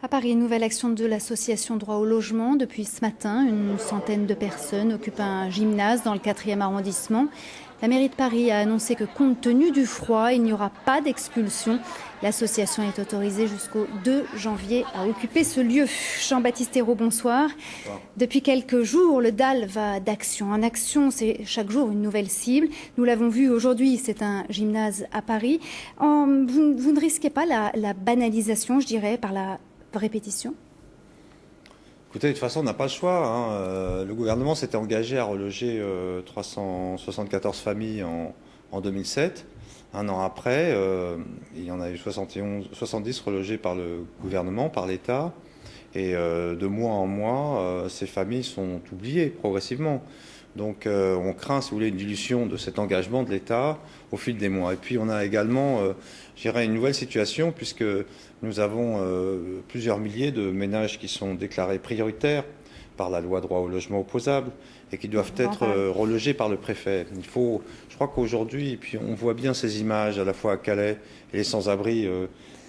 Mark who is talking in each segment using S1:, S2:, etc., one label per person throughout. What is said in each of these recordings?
S1: À Paris, nouvelle action de l'association Droit au logement. Depuis ce matin, une centaine de personnes occupent un gymnase dans le 4e arrondissement. La mairie de Paris a annoncé que compte tenu du froid, il n'y aura pas d'expulsion. L'association est autorisée jusqu'au 2 janvier à occuper ce lieu. Jean-Baptiste Hérault, bonsoir. Depuis quelques jours, le DAL va d'action en action. C'est chaque jour une nouvelle cible. Nous l'avons vu aujourd'hui, c'est un gymnase à Paris. Vous ne risquez pas la banalisation, je dirais, par la répétition?
S2: Écoutez, de toute façon, on n'a pas le choix, hein. Le gouvernement s'était engagé à reloger 374 familles en 2007. Un an après, il y en a eu 70 relogées par le gouvernement, par l'État. Et de mois en mois, ces familles sont oubliées progressivement. Donc on craint, si vous voulez, une dilution de cet engagement de l'État au fil des mois. Et puis on a également, je dirais, une nouvelle situation puisque nous avons plusieurs milliers de ménages qui sont déclarés prioritaires par la loi droit au logement opposable et qui doivent être relogés par le préfet. Je crois qu'aujourd'hui, puis on voit bien ces images à la fois à Calais et les sans-abri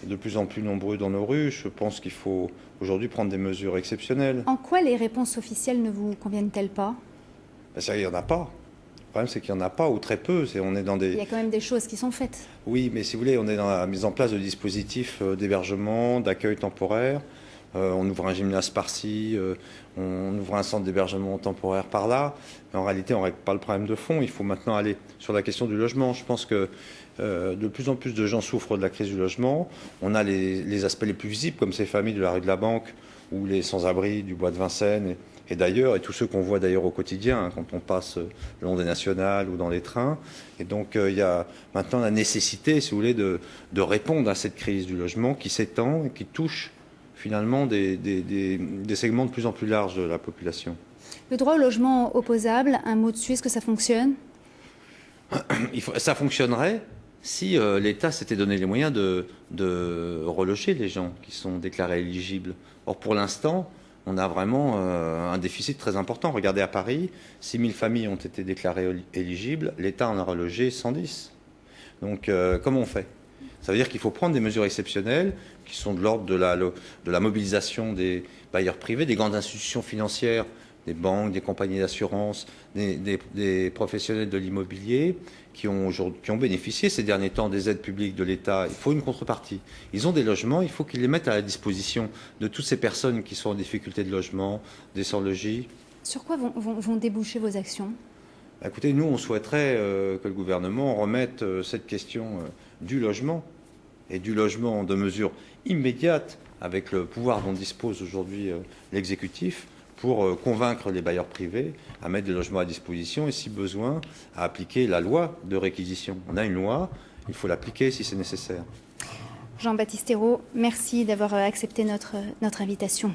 S2: de plus en plus nombreux dans nos rues. Je pense qu'il faut aujourd'hui prendre des mesures exceptionnelles.
S1: En quoi les réponses officielles ne vous conviennent-elles pas?
S2: Ça, il n'y en a pas. Le problème, c'est qu'il n'y en a pas ou très peu. On est dans des...
S1: Il y a quand même des choses qui sont faites.
S2: Oui, mais si vous voulez, on est dans la mise en place de dispositifs d'hébergement, d'accueil temporaire. On ouvre un gymnase par-ci, on ouvre un centre d'hébergement temporaire par-là. Mais en réalité, on ne règle pas le problème de fond. Il faut maintenant aller sur la question du logement. Je pense que de plus en plus de gens souffrent de la crise du logement. On a les aspects les plus visibles, comme ces familles de la rue de la Banque ou les sans-abri du bois de Vincennes et d'ailleurs, et tous ceux qu'on voit d'ailleurs au quotidien, hein, quand on passe le long des nationales ou dans les trains. Et donc, il y a maintenant la nécessité, si vous voulez, de répondre à cette crise du logement qui s'étend et qui touche finalement des segments de plus en plus larges de la population.
S1: Le droit au logement opposable, un mot dessus, est-ce que ça fonctionne?
S2: Ça fonctionnerait si l'État s'était donné les moyens de reloger les gens qui sont déclarés éligibles. Or, pour l'instant, on a vraiment un déficit très important. Regardez à Paris, 6 000 familles ont été déclarées éligibles, l'État en a relogé 110. Donc comment on fait? Ça veut dire qu'il faut prendre des mesures exceptionnelles qui sont de l'ordre de la mobilisation des bailleurs privés, des grandes institutions financières, des banques, des compagnies d'assurance, des professionnels de l'immobilier qui ont bénéficié ces derniers temps des aides publiques de l'État. Il faut une contrepartie. Ils ont des logements, il faut qu'ils les mettent à la disposition de toutes ces personnes qui sont en difficulté de logement, des sans-logis.
S1: Sur quoi vont déboucher vos actions?
S2: Écoutez, nous, on souhaiterait que le gouvernement remette cette question du logement et du logement de mesure immédiate avec le pouvoir dont dispose aujourd'hui l'exécutif pour convaincre les bailleurs privés à mettre des logements à disposition et, si besoin, à appliquer la loi de réquisition. On a une loi, il faut l'appliquer si c'est nécessaire.
S1: Jean-Baptiste Hérault, merci d'avoir accepté notre invitation.